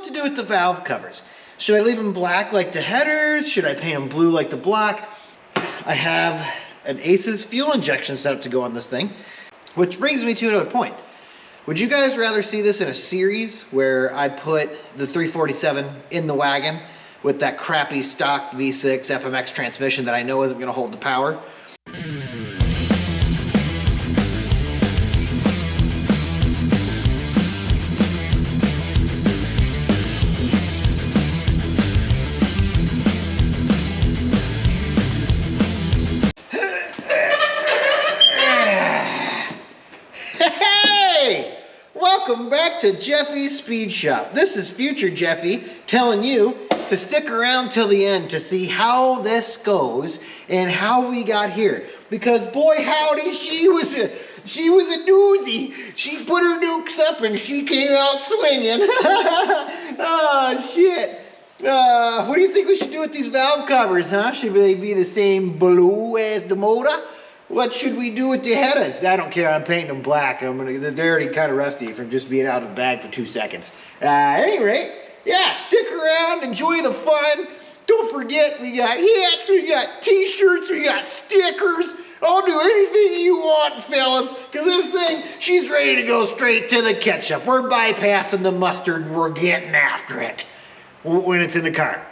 to do with the valve covers. Should I leave them black like the headers? Should I paint them blue like the block? I have an ACES fuel injection set up to go on this thing, which brings me to another point. Would you guys rather see this in a series where I put the 347 in the wagon with that crappy stock V6 FMX transmission that I know isn't going to hold the power? Welcome back to Jeffy's Speed Shop. This is future Jeffy telling you to stick around till the end to see how this goes and how we got here. Because boy howdy, she was a doozy. She put her dukes up and she came out swinging. Oh shit. What do you think we should do with these valve covers, huh? Should they be the same blue as the motor? What should we do with the headers? I don't care, I'm painting them black. They're already kind of rusty from just being out of the bag for 2 seconds. At any rate, yeah, stick around, enjoy the fun. Don't forget, we got hats, we got t-shirts, we got stickers. I'll do anything you want, fellas, because this thing, she's ready to go straight to the ketchup. We're bypassing the mustard and we're getting after it when it's in the car.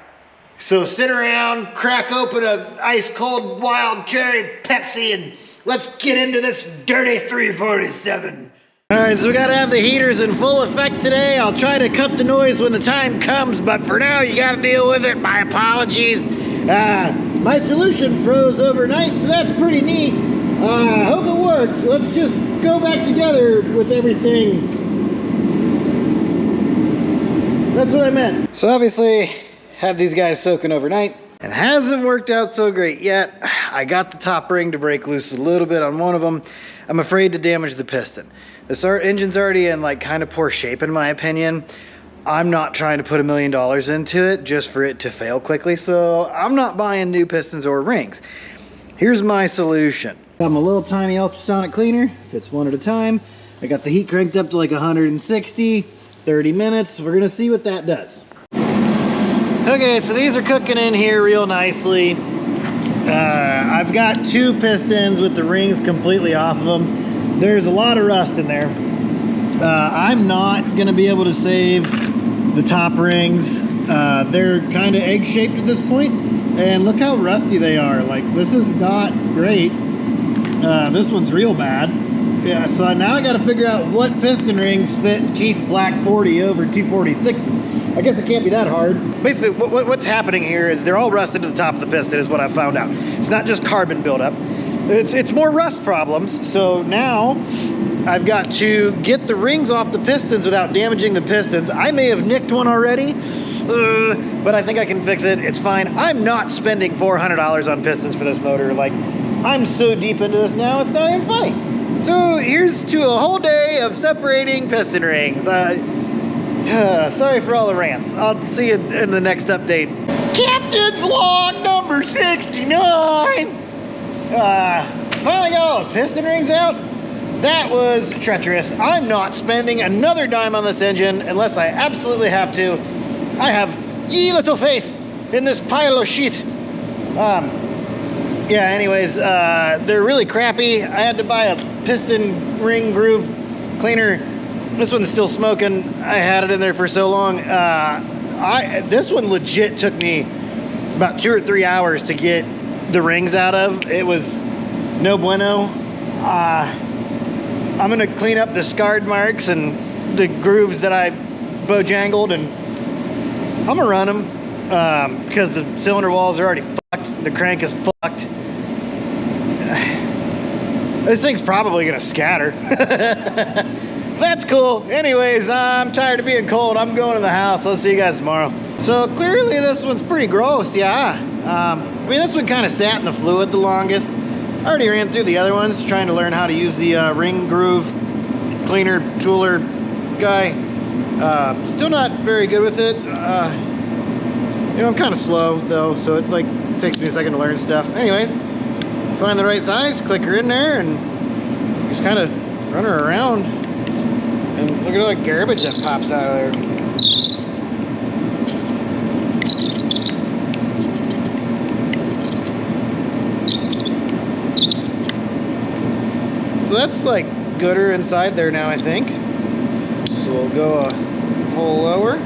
So sit around, crack open a ice cold wild cherry Pepsi, and let's get into this dirty 347. All right, so we gotta have the heaters in full effect today. I'll try to cut the noise when the time comes, but for now you gotta deal with it. My apologies. My solution froze overnight, so that's pretty neat. Hope it worked. Let's just go back together with everything. That's what I meant. So obviously, have these guys soaking overnight. It hasn't worked out so great yet. I got the top ring to break loose a little bit on one of them. I'm afraid to damage the piston. The engine's already in like kind of poor shape in my opinion. I'm not trying to put $1 million into it just for it to fail quickly, so I'm not buying new pistons or rings. Here's my solution. Got my little tiny ultrasonic cleaner, fits one at a time. I got the heat cranked up to like 160, 30 minutes. We're gonna see what that does. Okay, so these are cooking in here real nicely. I've got 2 pistons with the rings completely off of them. There's a lot of rust in there. I'm not gonna be able to save the top rings. They're kind of egg-shaped at this point, and look how rusty they are. Like, this is not great. This one's real bad. Yeah, so now I gotta figure out what piston rings fit Keith Black 40 over 246s. I guess it can't be that hard. Basically, what's happening here is they're all rusted to the top of the piston is what I found out. It's not just carbon buildup. It's more rust problems. So now I've got to get the rings off the pistons without damaging the pistons. I may have nicked one already, but I think I can fix it. It's fine. I'm not spending $400 on pistons for this motor. Like, I'm so deep into this now, it's not even funny. So here's to a whole day of separating piston rings. Sorry for all the rants. I'll see you in the next update. Captain's log number 69. Finally got all the piston rings out. That was treacherous. I'm not spending another dime on this engine unless I absolutely have to. I have ye little faith in this pile of shit. Yeah, anyways, they're really crappy. I had to buy a piston ring groove cleaner. This one's still smoking. I had it in there for so long. This one legit took me about 2 or 3 hours to get the rings out of. It was no bueno. I'm gonna clean up the scarred marks and the grooves that I bojangled, and I'm gonna run them because the cylinder walls are already fucked. The crank is fucked. This thing's probably gonna scatter. That's cool. Anyways, I'm tired of being cold. I'm going to the house. I'll see you guys tomorrow. So clearly this one's pretty gross, yeah. I mean, this one kind of sat in the fluid the longest. I already ran through the other ones trying to learn how to use the ring groove cleaner tooler guy. Still not very good with it. You know, I'm kind of slow though, so it like takes me a second to learn stuff. Anyways, find the right size, click her in there, and just kind of run her around. And look at all the garbage that pops out of there. that's like gooder inside there now, I think. So we'll go a hole lower.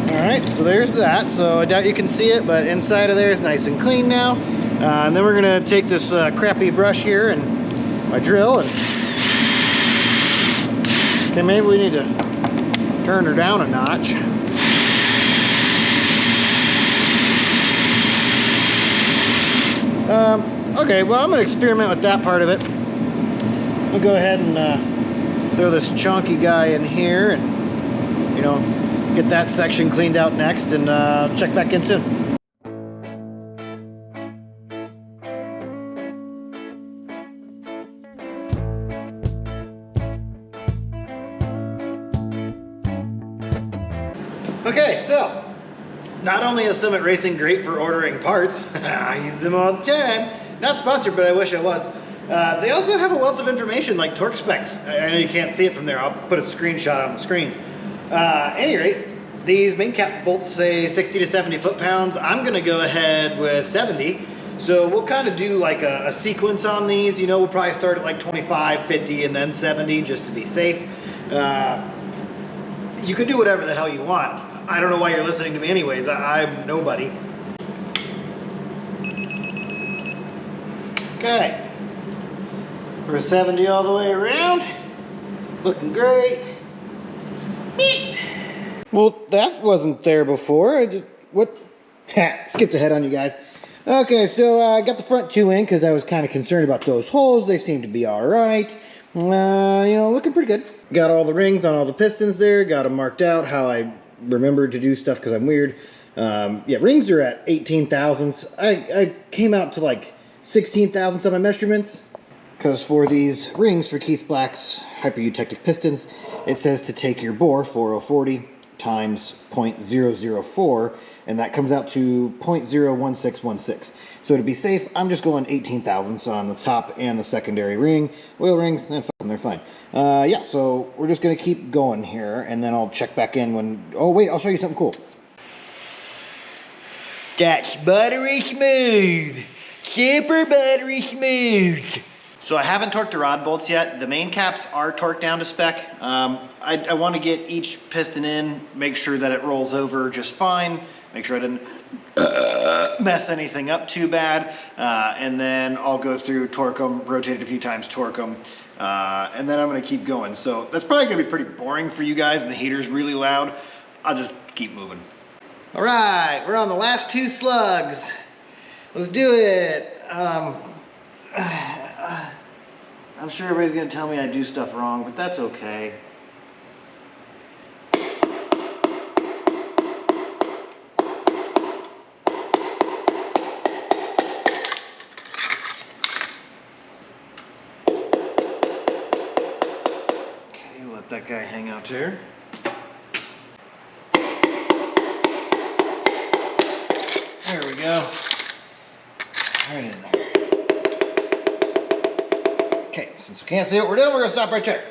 Alright, so there's that. So I doubt you can see it, but inside of there is nice and clean now. And then we're going to take this crappy brush here and my drill and... Okay, maybe we need to turn her down a notch. Okay, well I'm going to experiment with that part of it. I'll go ahead and throw this chunky guy in here and, you know, get that section cleaned out next and check back in soon. Okay, so not only is Summit Racing great for ordering parts, I use them all the time. Not sponsored, but I wish I was. They also have a wealth of information like torque specs. I know you can't see it from there. I'll put a screenshot on the screen. At any rate, these main cap bolts say 60 to 70 foot-pounds. I'm gonna go ahead with 70. So we'll kind of do like a sequence on these. You know, we'll probably start at like 25, 50, and then 70 just to be safe. You can do whatever the hell you want. I don't know why you're listening to me anyways. I'm nobody. Okay. We're 70 all the way around. Looking great. Well, that wasn't there before. I just, what? Ha, skipped ahead on you guys. Okay, so I got the front two in because I was kind of concerned about those holes. They seem to be all right. You know, looking pretty good. Got all the rings on all the pistons there. Got them marked out how I remembered to do stuff because I'm weird. Yeah, rings are at 18 thousandths. I came out to like 16 thousandths on my measurements. Because for these rings, for Keith Black's hyper-eutectic pistons, it says to take your bore, 4040, times 0.004, and that comes out to 0.01616. So to be safe, I'm just going 18 thousandths on the top and the secondary ring. Oil rings, fuck them, they're fine. Yeah, so we're just going to keep going here, and then I'll check back in when... Oh, wait, I'll show you something cool. That's buttery smooth. Super buttery smooth. So I haven't torqued the rod bolts yet. The main caps are torqued down to spec. I want to get each piston in, make sure that it rolls over just fine, make sure I didn't mess anything up too bad, and then I'll go through, torque them, rotate it a few times, torque them, and then I'm going to keep going. So that's probably going to be pretty boring for you guys, and the heater's really loud. I'll just keep moving. All right, we're on the last two slugs. Let's do it. I'm sure everybody's gonna tell me I do stuff wrong, but that's okay. Okay, let that guy hang out there. There we go. Right in there. Okay, since we can't see what we're doing, we're gonna stop right there.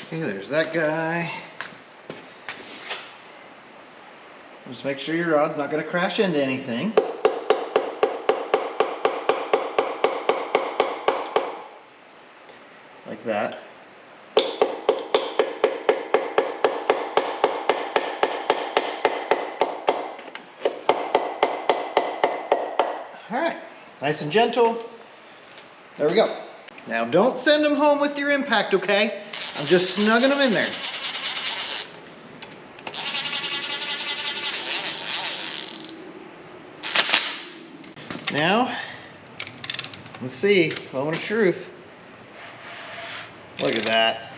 Okay, there's that guy. Just make sure your rod's not gonna crash into anything. Like that. All right, nice and gentle. There we go. Now don't send them home with your impact, okay? I'm just snugging them in there. Now, let's see, moment of truth. Look at that.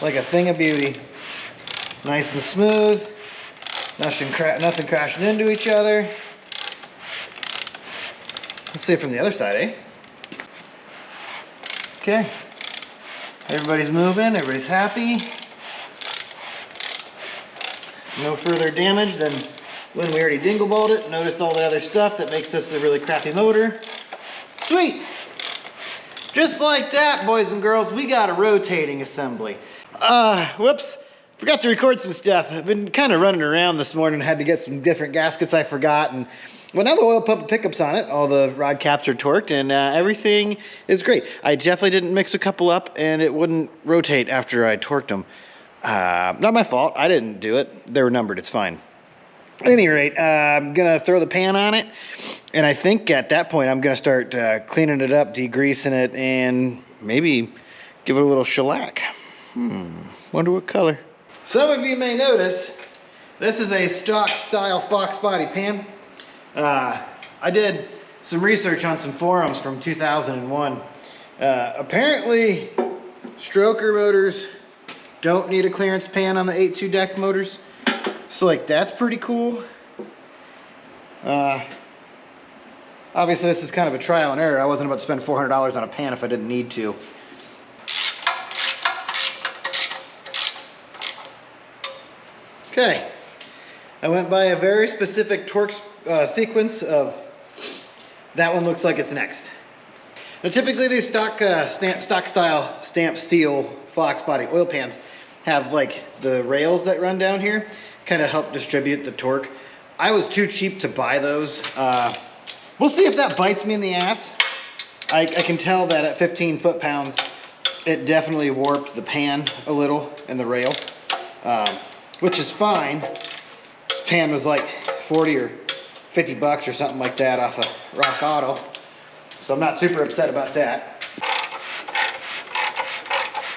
Like a thing of beauty. Nice and smooth. Nothing crashing into each other. Let's see it from the other side, eh? Okay. Everybody's moving, everybody's happy. No further damage than when we already dingle balled it. Noticed all the other stuff that makes this a really crappy motor. Sweet. Just like that, boys and girls, we got a rotating assembly. Whoops. Forgot to record some stuff. I've been kind of running around this morning. Had to get some different gaskets I forgot. And well, now the oil pump and pickups on it, all the rod caps are torqued, and everything is great. I definitely didn't mix a couple up, and it wouldn't rotate after I torqued them. Not my fault. I didn't do it. They were numbered. It's fine. At any rate, I'm going to throw the pan on it, and I think at that point I'm going to start cleaning it up, degreasing it, and maybe give it a little shellac. Wonder what color. Some of you may notice this is a stock style Fox body pan. I did some research on some forums from 2001. Apparently, stroker motors don't need a clearance pan on the 8.2 deck motors. So like that's pretty cool. Obviously this is kind of a trial and error. I wasn't about to spend $400 on a pan if I didn't need to. Okay, I went by a very specific torque sequence of that one looks like it's next. Now typically these stock style stamped steel Fox body oil pans have like the rails that run down here, kind of help distribute the torque. I was too cheap to buy those. We'll see if that bites me in the ass. I can tell that at 15 foot-pounds, it definitely warped the pan a little and the rail, which is fine. This pan was like 40 or 50 bucks or something like that off of Rock Auto. So I'm not super upset about that.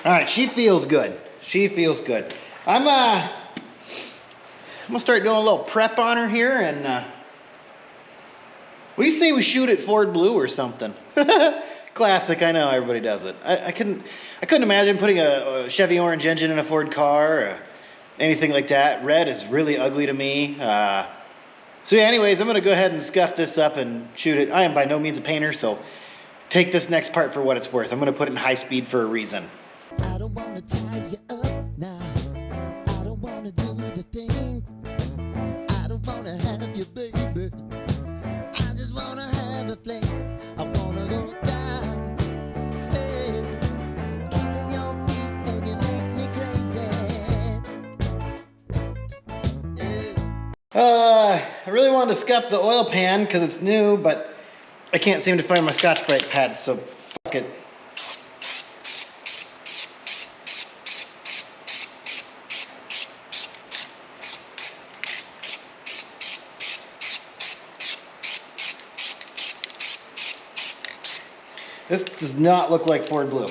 All right, she feels good. She feels good. I'm gonna start doing a little prep on her here, and what do you say we shoot at Ford Blue or something? Classic, I know everybody does it. I couldn't imagine putting a Chevy orange engine in a Ford car or anything like that. Red is really ugly to me. So yeah, anyways, I'm gonna go ahead and scuff this up and shoot it. I am by no means a painter, so take this next part for what it's worth. I'm gonna put it in high speed for a reason. I don't wanna tie you up now. I don't wanna do the thing. I don't wanna have you, baby. I just wanna have a fling. I wanna go down, stay, kissing your feet, and you make me crazy. Yeah. I really wanted to scuff the oil pan because it's new, but I can't seem to find my Scotch-Brite pads, so fuck it. This does not look like Ford Blue.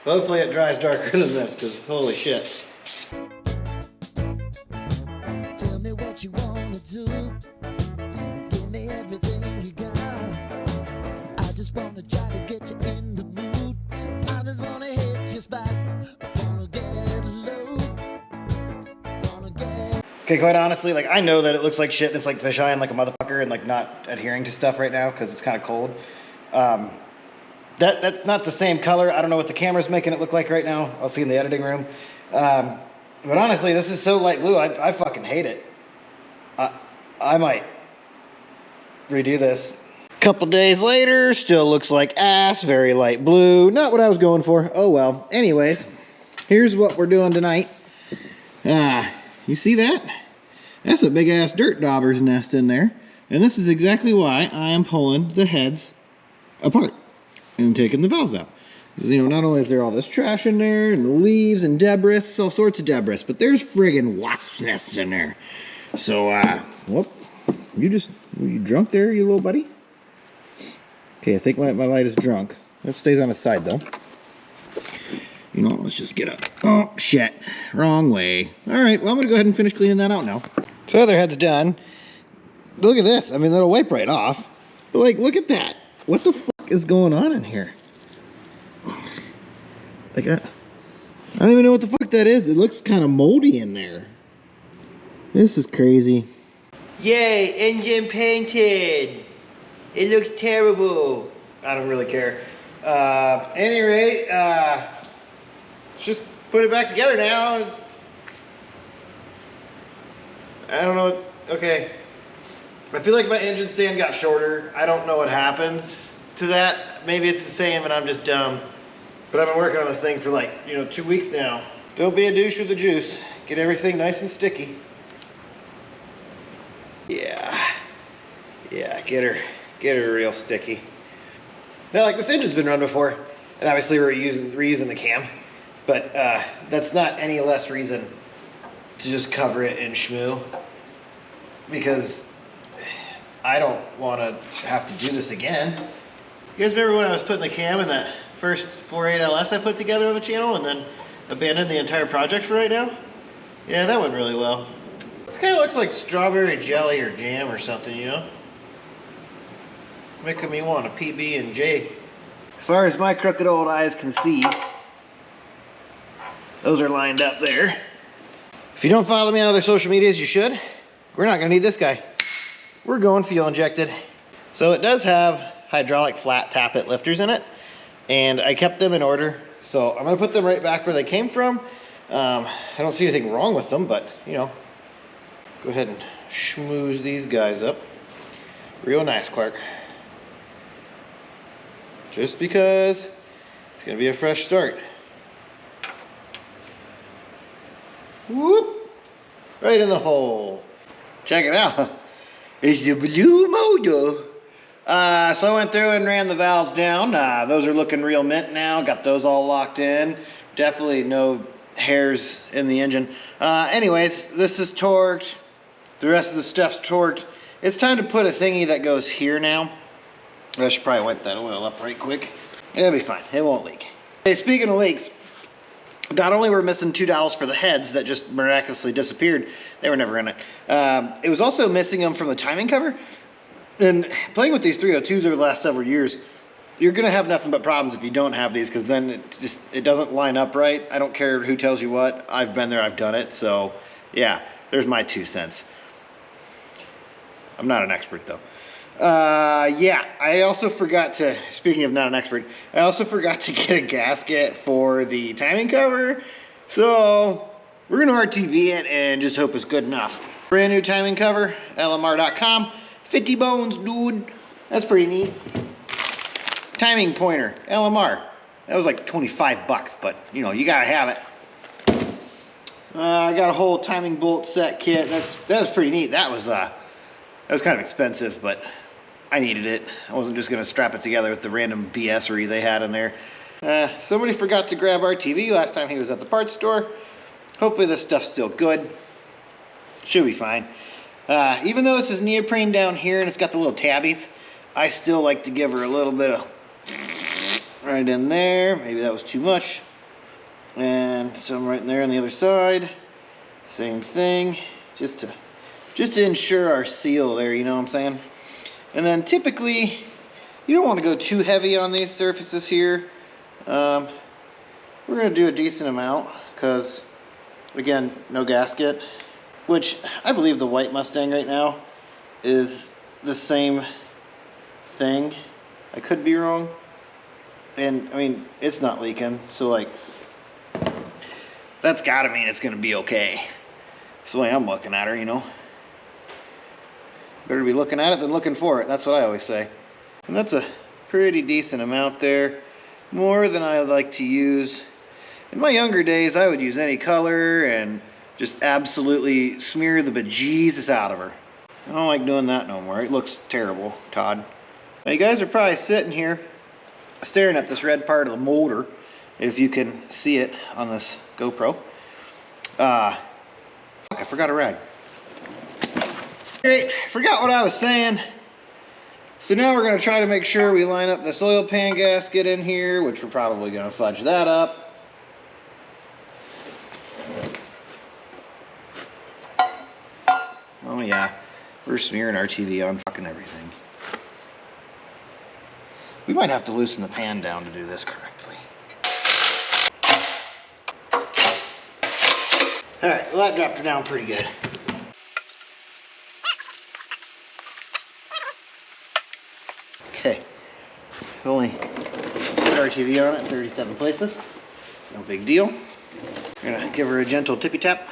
Hopefully it dries darker than this, because holy shit. Tell me what you wanna do. Give me everything you got. I just wanna try to get you in the mood. I just wanna hit your spot. I wanna get low. Okay, quite honestly, like I know that it looks like shit and it's like fisheye and like a motherfucker and like not adhering to stuff right now because it's kind of cold. That's not the same color. I don't know what the camera's making it look like right now. I'll see in the editing room. But honestly, this is so light blue, I fucking hate it. I might redo this. Couple days later, still looks like ass, very light blue. Not what I was going for. Oh well. Anyways, here's what we're doing tonight. You see that? That's a big ass dirt dauber's nest in there. And this is exactly why I am pulling the heads apart and taking the valves out. You know, not only is there all this trash in there and leaves and debris, all sorts of debris, but there's friggin' wasp nests in there. So, whoop. You drunk there, you little buddy? Okay, I think my light is drunk. It stays on its side though. You know, let's just get up. Oh, shit. Wrong way. All right, well, I'm going to go ahead and finish cleaning that out now. So, other head's done. Look at this. I mean, that'll wipe right off. But, like, look at that. What the fuck is going on in here? Like, I don't even know what the fuck that is. It looks kind of moldy in there. This is crazy. Yay, engine painted. It looks terrible. I don't really care. Any rate, let's just put it back together now. I don't know. Okay. I feel like my engine stand got shorter. I don't know what happens to that. Maybe it's the same and I'm just dumb. But I've been working on this thing for like, 2 weeks now. Don't be a douche with the juice. Get everything nice and sticky. Yeah. Yeah, get her real sticky. Now, like, this engine's been run before, and obviously we're reusing the cam, but that's not any less reason to just cover it in schmoo, because I don't want to have to do this again. You guys remember when I was putting the cam in that first 4.8 LS I put together on the channel and then abandoned the entire project for right now? Yeah, that went really well. This kind of looks like strawberry jelly or jam or something, Making me want a PB&J. As far as my crooked old eyes can see, those are lined up there. If you don't follow me on other social medias, you should. We're not gonna need this guy. We're going fuel injected. So it does have hydraulic flat tappet lifters in it, and I kept them in order. So I'm gonna put them right back where they came from. I don't see anything wrong with them, but go ahead and schmooze these guys up. Real nice, Clark. Just because it's gonna be a fresh start. Whoop! Right in the hole. Check it out. It's the blue mojo. So I went through and ran the valves down. Those are looking real mint now. Got those all locked in. Definitely no hairs in the engine. Anyways, this is torqued. The rest of the stuff's torqued. It's time to put a thingy that goes here now. I should probably wipe that oil up right quick. It'll be fine. It won't leak. Hey, speaking of leaks, not only were missing 2 dowels for the heads that just miraculously disappeared, they were never in it. It was also missing them from the timing cover. And playing with these 302s over the last several years, you're gonna have nothing but problems if you don't have these, because then it doesn't line up right. I don't care who tells you what. I've been there, I've done it. So yeah, there's my 2 cents. I'm not an expert though. Yeah, I also forgot to, speaking of not an expert, I also forgot to get a gasket for the timing cover. So we're gonna RTV it and just hope it's good enough. Brand new timing cover, LMR.com. 50 bones, dude. That's pretty neat. Timing pointer, LMR. That was like 25 bucks, but you gotta have it. I got a whole timing bolt set kit. That was pretty neat. That was kind of expensive, but I needed it. I wasn't just gonna strap it together with the random BS-ery they had in there. Somebody forgot to grab our TV last time he was at the parts store. Hopefully this stuff's still good. Should be fine. Even though this is neoprene down here and it's got the little tabbies, I still like to give her a little bit of right in there. Maybe that was too much. And some right in there on the other side. Same thing. Just to ensure our seal there, you know what I'm saying? And then typically, you don't want to go too heavy on these surfaces here. We're going to do a decent amount because, again, no gasket. Which, I believe the white Mustang right now is the same thing. I could be wrong. And, I mean, it's not leaking. So, like, that's got to mean it's going to be okay. That's the way I'm looking at her, Better be looking at it than looking for it. That's what I always say. And that's a pretty decent amount there. More than I like to use. In my younger days, I would use any color and just absolutely smear the bejesus out of her. I don't like doing that no more. It looks terrible, Todd. Now you guys are probably sitting here staring at this red part of the motor, if you can see it on this GoPro. I forgot a rag. Great, forgot what I was saying. So now we're gonna try to make sure we line up this oil pan gasket in here, which we're probably gonna fudge that up. Oh yeah, we're smearing our TV on fucking everything. We might have to loosen the pan down to do this correctly. All right, well that dropped her down pretty good. Okay, only got RTV on it, 37 places. No big deal. We're gonna give her a gentle tippy tap.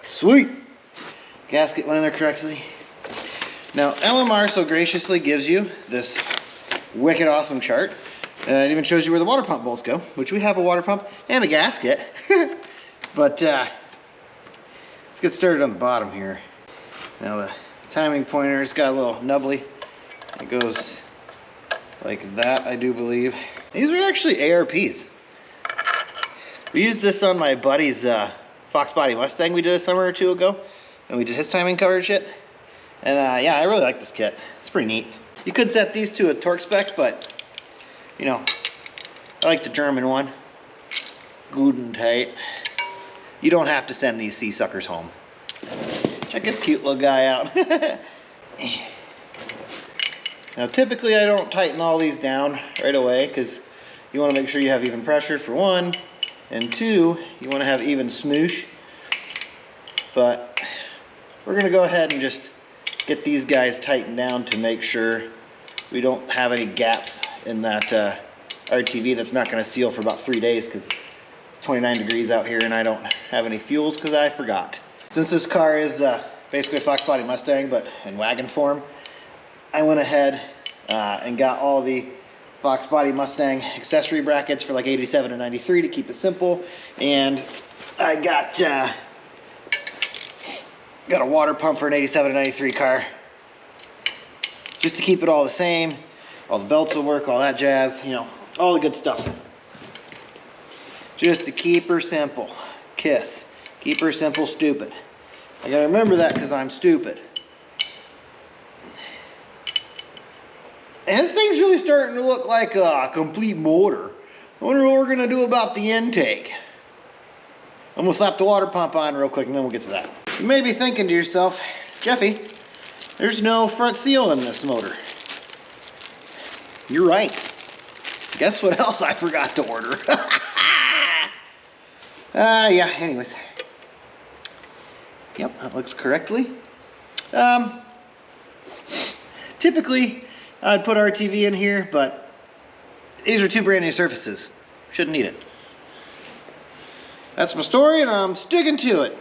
Sweet! Gasket went in there correctly. Now, LMR so graciously gives you this wicked awesome chart. It even shows you where the water pump bolts go, which we have a water pump and a gasket. But let's get started on the bottom here. Now the timing pointer's got a little nubbly. It goes like that, I do believe. These are actually ARPs. We used this on my buddy's Fox Body Mustang we did a summer or two ago, and we did his timing cover and shit. And yeah, I really like this kit. It's pretty neat. You could set these to a torque spec, but you know, I like the German one. Good and tight. You don't have to send these sea suckers home. Check this cute little guy out. Now typically I don't tighten all these down right away because you want to make sure you have even pressure for one, and two, you want to have even smoosh. But we're going to go ahead and just get these guys tightened down to make sure we don't have any gaps in that RTV that's not going to seal for about 3 days because it's 29 degrees out here and I don't have any fuels because I forgot. Since this car is basically a Fox Body Mustang but in wagon form, I went ahead and got all the Fox Body Mustang accessory brackets for like 87 and 93 to keep it simple, and I got a water pump for an 87 and 93 car just to keep it all the same. All the belts will work, all that jazz, you know, all the good stuff. Just to keep her simple. KISS. Keep her simple, stupid. I gotta remember that because I'm stupid. And this thing's really starting to look like a complete motor. I wonder what we're gonna do about the intake. I'm gonna slap the water pump on real quick and then we'll get to that. You may be thinking to yourself, Jeffy, there's no front seal in this motor. You're right. Guess what else I forgot to order? Yeah, anyways. Yep, that looks correctly. Typically, I'd put RTV in here, but these are two brand new surfaces. Shouldn't need it. That's my story and I'm sticking to it.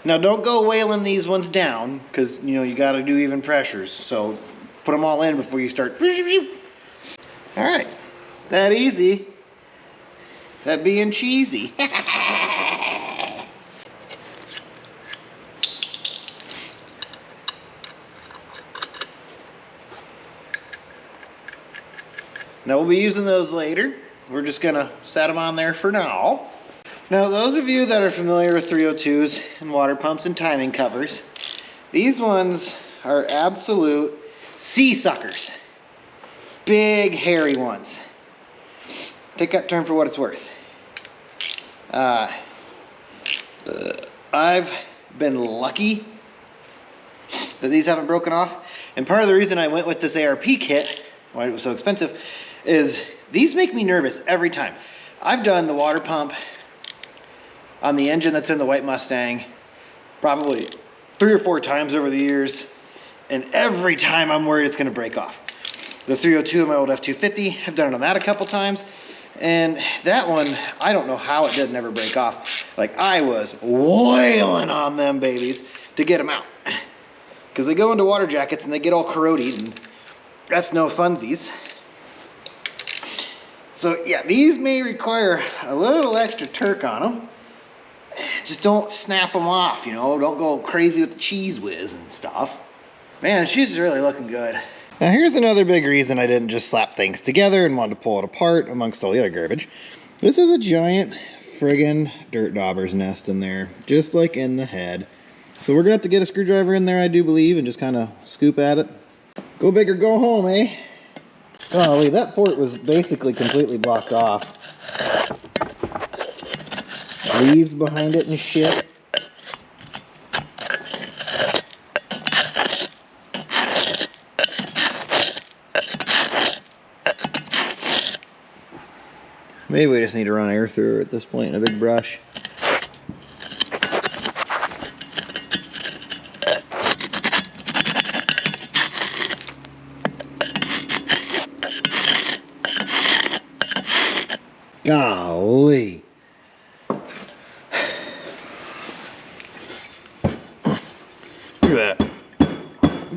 Now don't go whaling these ones down because you know you got to do even pressures. So put them all in before you start. All right, that easy. That being cheesy. Now we'll be using those later. We're just gonna set them on there for now. Now those of you that are familiar with 302s and water pumps and timing covers, these ones are absolute sea suckers. Big hairy ones. Take that term for what it's worth. I've been lucky that these haven't broken off, and part of the reason I went with this ARP kit, why it was so expensive, is these make me nervous every time. I've done the water pump on the engine that's in the white Mustang probably 3 or 4 times over the years, and every time I'm worried it's gonna break off. The 302 in my old F-250, I've done it on that a couple times, and that one, I don't know how it didn't ever break off. Like, I was wailing on them babies to get them out, because they go into water jackets and they get all corroded, and that's no funsies. So yeah, these may require a little extra torque on them. Just don't snap them off, you know, don't go crazy with the cheese whiz and stuff. Man, she's really looking good. Now here's another big reason I didn't just slap things together and wanted to pull it apart amongst all the other garbage. This is a giant friggin' dirt dauber's nest in there, just like in the head. So we're gonna have to get a screwdriver in there, I do believe, and just kind of scoop at it. Go big or go home, eh? Oh, wait, that port was basically completely blocked off. Leaves behind it and shit. Maybe we just need to run air through her at this point in a big brush. Golly. Look at that.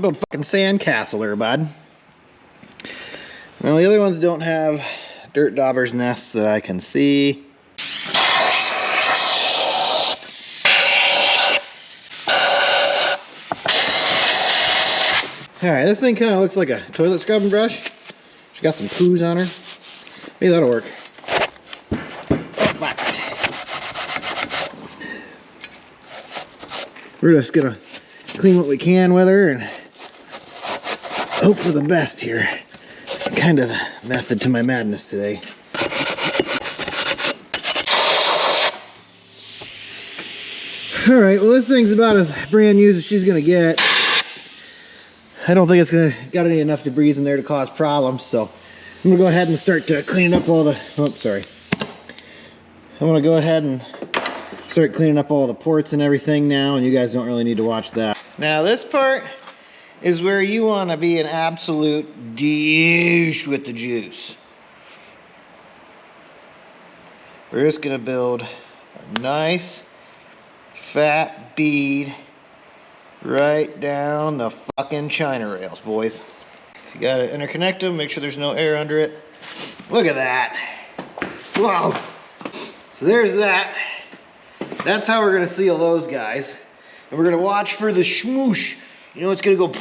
Build fucking sandcastle there, bud. Well, the other ones don't have dirt dauber's nests that I can see. Alright, this thing kind of looks like a toilet scrubbing brush. She's got some poos on her. Maybe that'll work. We're just gonna clean what we can with her and hope for the best here. Kind of the method to my madness today. Alright, well this thing's about as brand new as she's gonna get. I don't think it's got enough debris in there to cause problems, so I'm gonna go ahead and start cleaning up all the, oh sorry. I'm gonna go ahead and start cleaning up all the ports and everything now, and you guys don't really need to watch that. Now this part is where you want to be an absolute douche with the juice. We're just going to build a nice fat bead right down the fucking China rails, boys. If you got to interconnect them, make sure there's no air under it. Look at that. Wow. So there's that. That's how we're gonna seal those guys. And we're gonna watch for the schmoosh. You know, it's gonna go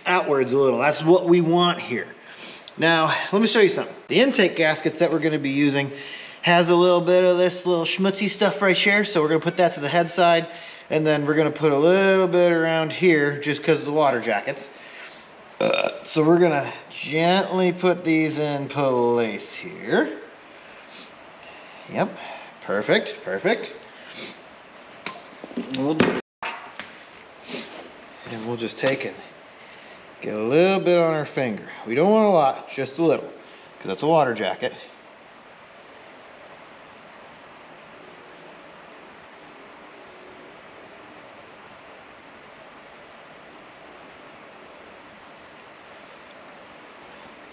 outwards a little. That's what we want here. Now, let me show you something. The intake gaskets that we're gonna be using has a little bit of this little schmutzy stuff right here. So we're gonna put that to the head side. And then we're gonna put a little bit around here just because of the water jackets. So we're gonna gently put these in place here. Yep, perfect, perfect. And we'll just take it, get a little bit on our finger. We don't want a lot, just a little, because that's a water jacket.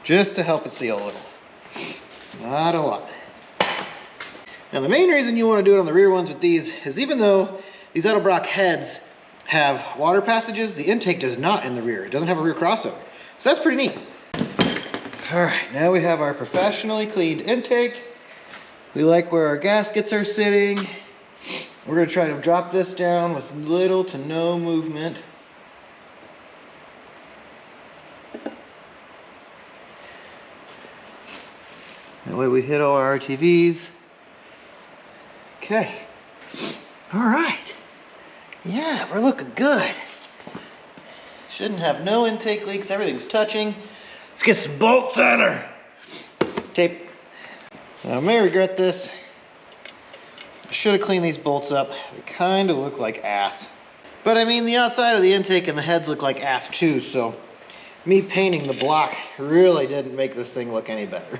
Just to help it seal a little, not a lot. Now the main reason you want to do it on the rear ones with these is even though these Edelbrock heads have water passages, the intake does not in the rear. It doesn't have a rear crossover. So that's pretty neat. All right, now we have our professionally cleaned intake. We like where our gaskets are sitting. We're gonna try to drop this down with little to no movement. That way we hit all our RTVs. Okay, all right. Yeah, we're looking good. Shouldn't have no intake leaks, everything's touching. Let's get some bolts on her. Tape. Now, I may regret this. I should have cleaned these bolts up. They kind of look like ass. But I mean, the outside of the intake and the heads look like ass too, so me painting the block really didn't make this thing look any better.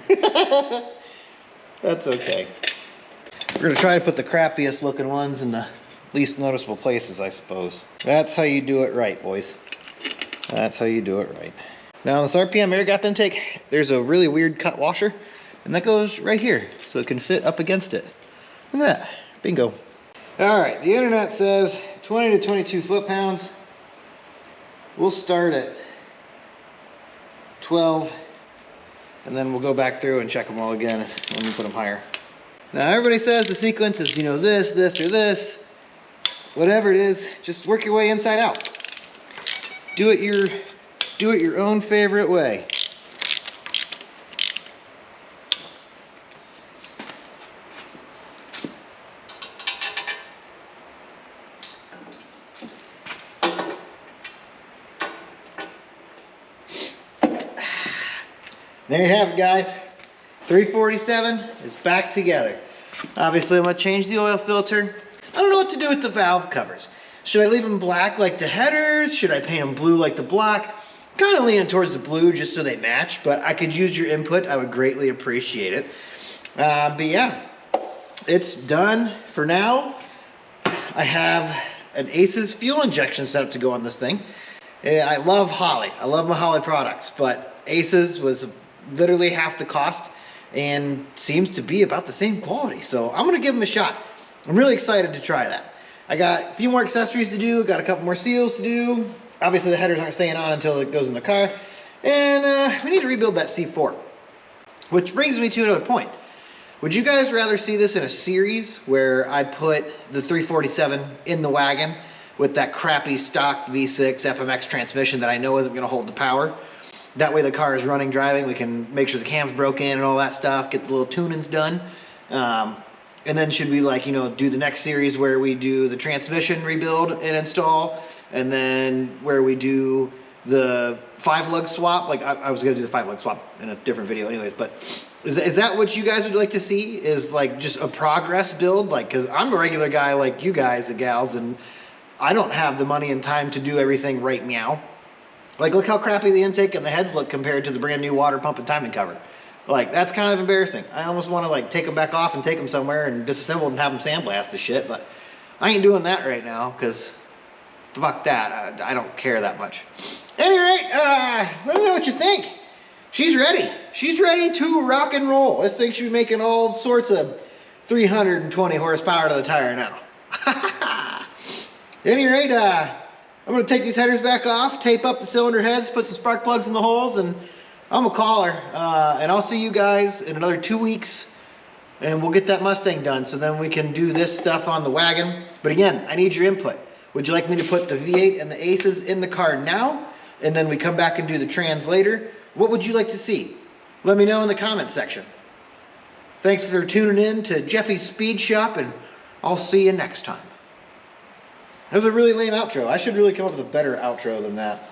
That's okay. We're gonna try to put the crappiest looking ones in the least noticeable places, I suppose. That's how you do it right, boys. That's how you do it right. Now on this RPM air gap intake, there's a really weird cut washer, and that goes right here, so it can fit up against it. Look at that, bingo. All right, the internet says 20 to 22 foot-pounds. We'll start at 12, and then we'll go back through and check them all again when we put them higher. Now everybody says the sequence is, you know, this, or this. Whatever it is, just work your way inside out. Do it your own favorite way. There you have it, guys. 347 is back together. Obviously, I'm gonna change the oil filter. I don't know what to do with the valve covers. Should I leave them black like the headers? Should I paint them blue like the block? Kind of leaning towards the blue just so they match, but I could use your input. I would greatly appreciate it. But yeah, it's done for now. I have an Aces fuel injection set up to go on this thing. I love Holley. I love my Holley products, but Aces was literally half the cost and seems to be about the same quality. So I'm gonna give them a shot. I'm really excited to try that. I got a few more accessories to do, got a couple more seals to do. Obviously the headers aren't staying on until it goes in the car. And we need to rebuild that C4. Which brings me to another point. Would you guys rather see this in a series where I put the 347 in the wagon with that crappy stock V6 FMX transmission that I know isn't gonna hold the power? That way the car is running, driving, we can make sure the cam's broken and all that stuff, get the little tunings done. And then should we, like, you know, do the next series where we do the transmission rebuild and install, and then where we do the 5-lug swap? Like I was gonna do the 5-lug swap in a different video anyways, but is that what you guys would like to see? Is like just a progress build? Like, cause I'm a regular guy like you guys and gals, and I don't have the money and time to do everything right now. Like, look how crappy the intake and the heads look compared to the brand new water pump and timing cover. Like, that's kind of embarrassing. I almost want to like take them back off and take them somewhere and disassemble and have them sandblast the shit, but I ain't doing that right now because fuck that. I don't care that much. At any rate, let me know what you think. She's ready. She's ready to rock and roll. This thing should be making all sorts of 320 horsepower to the tire now. At any rate, I'm gonna take these headers back off, tape up the cylinder heads, put some spark plugs in the holes, and I'm gonna call her. And I'll see you guys in another 2 weeks, and we'll get that Mustang done so then we can do this stuff on the wagon. But again, I need your input. Would you like me to put the V8 and the Aces in the car now, and then we come back and do the trans later? What would you like to see? Let me know in the comment section. Thanks for tuning in to Jeffy's Speed Shop, and I'll see you next time. That was a really lame outro. I should really come up with a better outro than that.